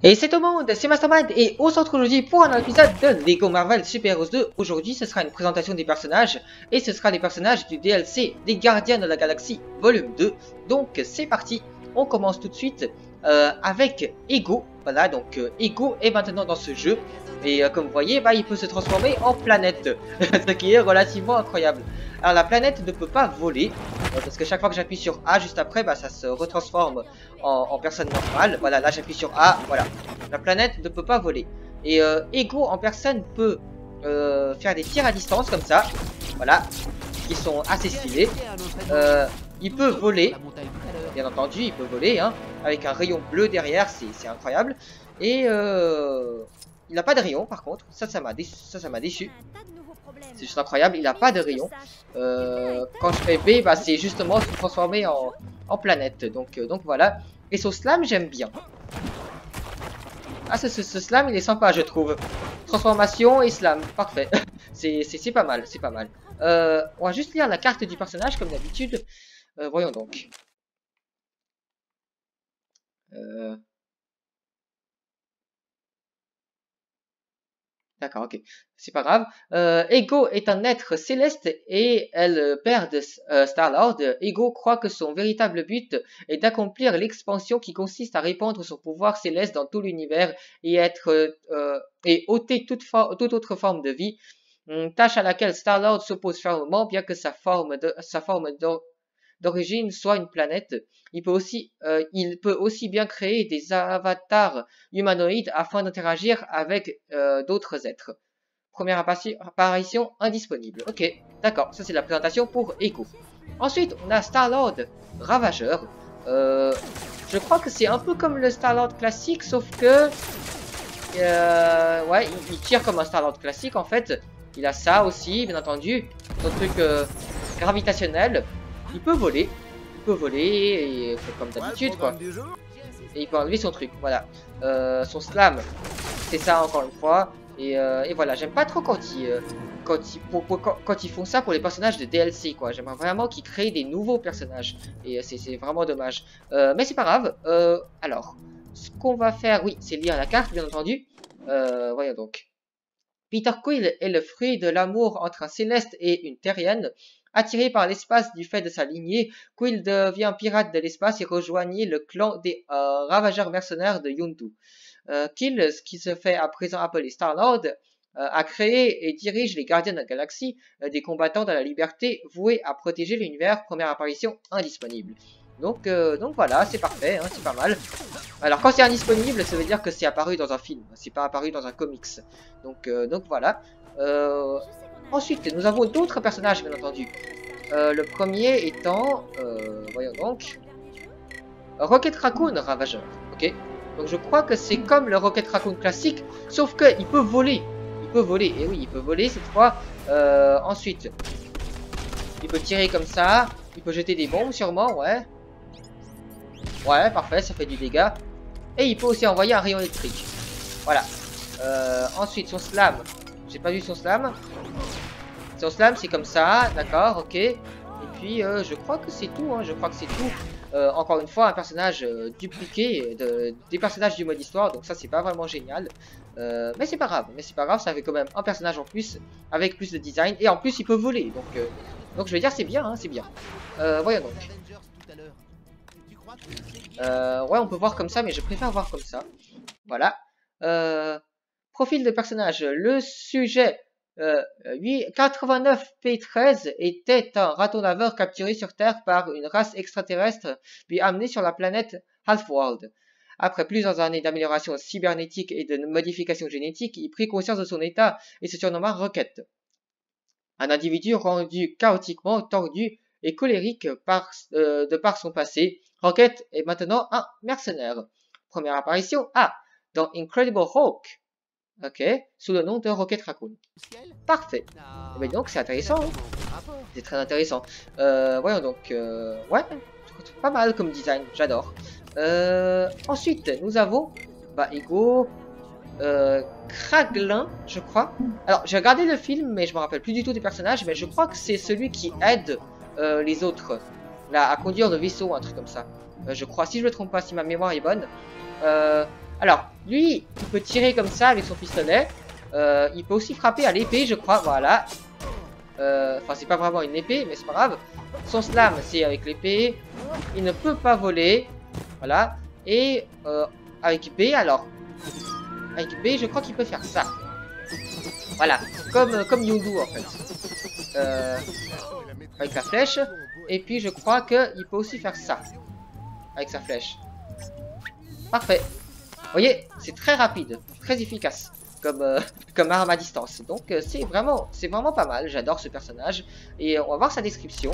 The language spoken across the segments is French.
Et c'est au monde, c'est Mastermind et on se retrouve aujourd'hui pour un épisode de Lego Marvel Super Heroes 2. Aujourd'hui ce sera une présentation des personnages et ce sera les personnages du DLC des Gardiens de la Galaxie volume 2. Donc c'est parti, on commence tout de suite avec Ego. Voilà, donc Ego est maintenant dans ce jeu et comme vous voyez, il peut se transformer en planète, ce qui est relativement incroyable. Alors la planète ne peut pas voler, parce que chaque fois que j'appuie sur A juste après, ça se retransforme en personne normale. Voilà, là j'appuie sur A, voilà. La planète ne peut pas voler. Et Ego en personne peut faire des tirs à distance comme ça, voilà, qui sont assez stylés. Il peut voler, bien entendu, il peut voler, hein, avec un rayon bleu derrière, c'est incroyable. Et il n'a pas de rayon par contre, ça m'a déçu. C'est juste incroyable, il n'a pas de rayon. Quand je fais B, c'est justement se transformer en planète. Donc voilà. Et son slam, j'aime bien. Ah, ce slam, il est sympa, je trouve. Transformation et slam, parfait. c'est pas mal, c'est pas mal. On va juste lire la carte du personnage comme d'habitude. Voyons donc. D'accord, ok. C'est pas grave. Ego est un être céleste et elle perd Star-Lord. Ego croit que son véritable but est d'accomplir l'expansion qui consiste à répandre son pouvoir céleste dans tout l'univers et et ôter toute autre forme de vie. Tâche à laquelle Star-Lord s'oppose fermement, bien que sa forme d'origine soit une planète. Il peut aussi bien créer des avatars humanoïdes afin d'interagir avec d'autres êtres. Première apparition indisponible. Ok, d'accord, ça c'est la présentation pour Ego. Ensuite, on a Star-Lord Ravageur. Je crois que c'est un peu comme le Star-Lord classique, sauf que... ouais, il tire comme un Star-Lord classique en fait. Il a ça aussi, bien entendu. Son truc gravitationnel. Il peut voler. Il peut voler, et, comme d'habitude, quoi. Et il peut enlever son truc, voilà. Son slam, c'est ça encore une fois. Et voilà, j'aime pas trop quand ils font ça pour les personnages de DLC, quoi. J'aimerais vraiment qu'ils créent des nouveaux personnages. Et c'est vraiment dommage. Mais c'est pas grave. Alors, ce qu'on va faire, oui, c'est lire la carte, bien entendu. Voyons donc. Peter Quill est le fruit de l'amour entre un céleste et une terrienne. Attiré par l'espace du fait de sa lignée, Quill devient pirate de l'espace et rejoignit le clan des ravageurs mercenaires de Yondu. Quill, qui se fait à présent appeler Star-Lord, a créé et dirige les Gardiens de la Galaxie, des combattants de la liberté voués à protéger l'univers. Première apparition indisponible. Donc voilà, c'est parfait, hein, c'est pas mal. Alors quand c'est indisponible, ça veut dire que c'est apparu dans un film, c'est pas apparu dans un comics. Donc voilà. Ensuite, nous avons d'autres personnages, bien entendu. Le premier étant, voyons donc, Rocket Raccoon Ravageur. Ok. Donc je crois que c'est comme le Rocket Raccoon classique, sauf qu'il peut voler. Il peut voler, et oui, il peut voler cette fois. Ensuite, il peut tirer comme ça. Il peut jeter des bombes, sûrement, ouais. Ouais, parfait, ça fait du dégât. Et il peut aussi envoyer un rayon électrique. Voilà. Ensuite, son slam. J'ai pas vu son slam. Son slam, c'est comme ça. D'accord, ok. Et puis, je crois que c'est tout. Hein, je crois que c'est tout. Encore une fois, un personnage dupliqué des personnages du mode histoire. Donc ça, c'est pas vraiment génial. Mais c'est pas grave. Mais c'est pas grave, ça fait quand même un personnage en plus. Avec plus de design. Et en plus, il peut voler. Donc je vais dire, c'est bien. Hein, c'est bien. Voyons donc. Ouais, on peut voir comme ça, mais je préfère voir comme ça. Voilà. Profil de personnage. Le sujet 89P13 était un raton laveur capturé sur Terre par une race extraterrestre, puis amené sur la planète Halfworld. Après plusieurs années d'amélioration cybernétique et de modification génétique, il prit conscience de son état et se surnomma Rocket. Un individu rendu chaotiquement tordu et colérique de par son passé, Rocket est maintenant un mercenaire. Première apparition dans Incredible Hulk. Ok, sous le nom de Rocket Raccoon. Parfait. Mais donc c'est intéressant. Hein, c'est très intéressant. Voyons donc. Ouais, pas mal comme design, j'adore. Ensuite, nous avons Ego. Kraglin, je crois. Alors, j'ai regardé le film, mais je me rappelle plus du tout des personnages, mais je crois que c'est celui qui aide les autres là, à conduire le vaisseau, un truc comme ça. Je crois, si je me trompe pas, si ma mémoire est bonne. Alors, Lui, il peut tirer comme ça avec son pistolet. Il peut aussi frapper à l'épée, je crois. Voilà. Enfin, c'est pas vraiment une épée, mais c'est pas grave. Son slam, c'est avec l'épée. Il ne peut pas voler. Voilà. Et avec B, alors. Avec B, je crois qu'il peut faire ça. Voilà. Comme Yondu, en fait. Avec la flèche. Et puis, je crois qu'il peut aussi faire ça. Avec sa flèche. Parfait. Vous voyez, c'est très rapide. Très efficace. Comme arme à distance. Donc c'est vraiment pas mal. J'adore ce personnage. Et on va voir sa description.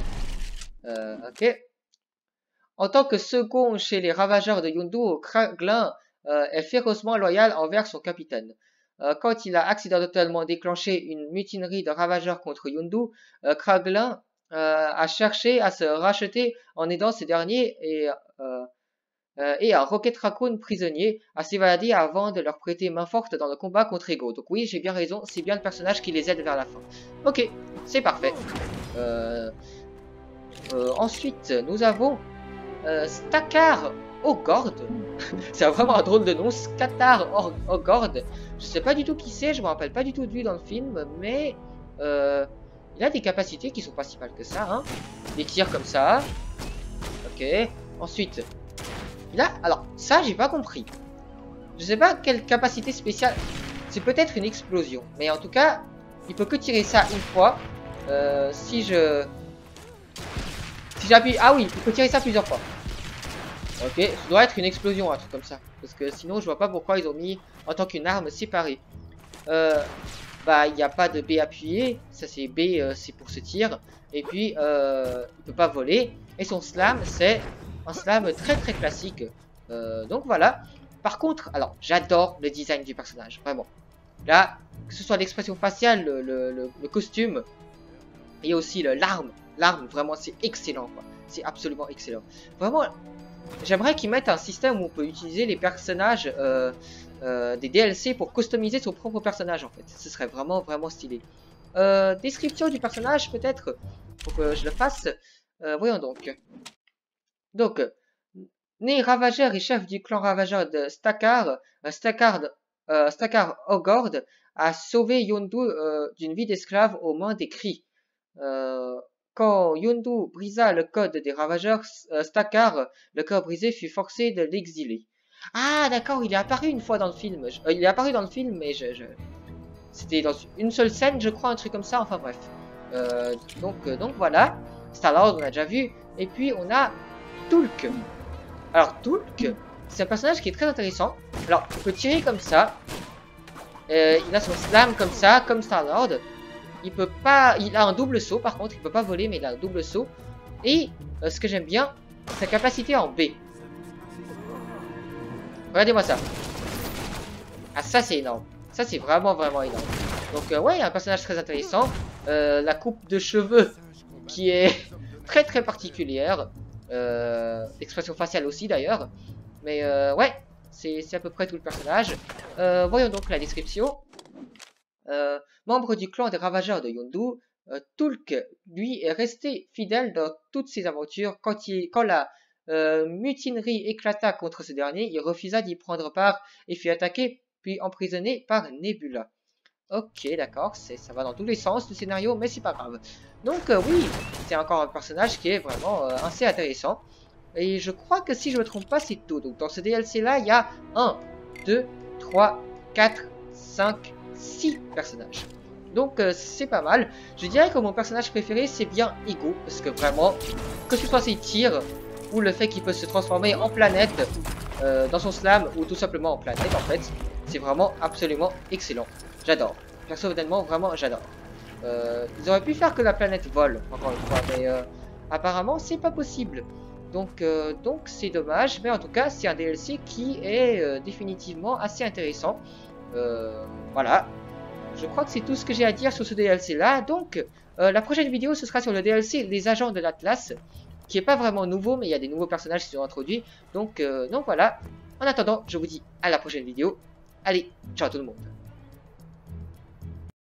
Ok. En tant que second chez les ravageurs de Yondu, Kraglin est férocement loyal envers son capitaine. Quand il a accidentellement déclenché une mutinerie de ravageurs contre Yondu, Kraglin a cherché à se racheter en aidant ces derniers et un Rocket Raccoon prisonnier à s'évader avant de leur prêter main forte dans le combat contre Ego. Donc oui, j'ai bien raison, c'est bien le personnage qui les aide vers la fin. Ok, c'est parfait. Ensuite, nous avons Stakar Ogord. C'est vraiment un drôle de nom, Stakar Ogord. Je sais pas du tout qui c'est, je me rappelle pas du tout de lui dans le film, mais il a des capacités qui sont pas si mal que ça. Hein. Des tirs comme ça. Ok, ensuite... Là, alors, ça, j'ai pas compris. Je sais pas quelle capacité spéciale. C'est peut-être une explosion. Mais en tout cas, il peut que tirer ça une fois. Si j'appuie... Ah oui, il peut tirer ça plusieurs fois. Ok, ça doit être une explosion, un truc comme ça. Parce que sinon, je vois pas pourquoi ils ont mis en tant qu'une arme séparée. Bah, il n'y a pas de B appuyé. Ça, c'est B, c'est pour ce tir. Et puis, il peut pas voler. Et son slam, c'est... un slam très très classique. Donc voilà. Par contre, alors j'adore le design du personnage, vraiment. Là, que ce soit l'expression faciale, le costume, et aussi l'arme. L'arme, vraiment, c'est excellent, quoi. C'est absolument excellent. Vraiment, j'aimerais qu'ils mettent un système où on peut utiliser les personnages des DLC pour customiser son propre personnage, en fait. Ce serait vraiment, vraiment stylé. Description du personnage, peut-être, pour que je le fasse. Voyons donc. Donc, né ravageur et chef du clan ravageur de Stakar, Stakar Ogord a sauvé Yondu d'une vie d'esclave aux mains des cris. Quand Yondu brisa le code des ravageurs, Stakar, le cœur brisé, fut forcé de l'exiler. Ah d'accord, il est apparu une fois dans le film. Il est apparu dans le film, mais c'était dans une seule scène, je crois, un truc comme ça, enfin bref. Donc voilà, Star-Lord, on a déjà vu. Et puis on a Tulk. Alors Tulk, c'est un personnage qui est très intéressant. Alors, il peut tirer comme ça. Il a son slam comme ça, comme Star-Lord. Il peut pas... Il a un double saut, par contre. Il peut pas voler, mais il a un double saut. Et, ce que j'aime bien, sa capacité en B. Regardez-moi ça. Ah, ça, c'est énorme. Ça, c'est vraiment, vraiment énorme. Donc, ouais, un personnage très intéressant. La coupe de cheveux qui est très, très particulière. L'expression faciale aussi, d'ailleurs. Mais, ouais. C'est à peu près tout le personnage. Voyons donc la description. Membre du clan des ravageurs de Yondu, Tulk, lui, est resté fidèle dans toutes ses aventures. Quand la mutinerie éclata contre ce dernier, il refusa d'y prendre part et fut attaqué puis emprisonné par Nebula. Ok, d'accord, ça va dans tous les sens le scénario, mais c'est pas grave. Donc oui, c'est encore un personnage qui est vraiment assez intéressant. Et je crois que si je me trompe pas, c'est tout. Donc dans ce DLC là, il y a 1, 2, 3, 4, 5, 6 personnages. Donc c'est pas mal. Je dirais que mon personnage préféré c'est bien Ego. Parce que vraiment, que ce soit ses tirs ou le fait qu'il peut se transformer en planète dans son slam ou tout simplement en planète en fait. C'est vraiment absolument excellent. J'adore. Personnellement, vraiment j'adore. Ils auraient pu faire que la planète vole, encore une fois. Mais apparemment c'est pas possible. Donc c'est dommage, mais en tout cas c'est un DLC qui est définitivement assez intéressant. Voilà, je crois que c'est tout ce que j'ai à dire sur ce DLC là. Donc la prochaine vidéo ce sera sur le DLC Les Agents de l'Atlas, qui est pas vraiment nouveau, mais il y a des nouveaux personnages qui sont introduits. Donc voilà, en attendant je vous dis à la prochaine vidéo. Allez, ciao tout le monde.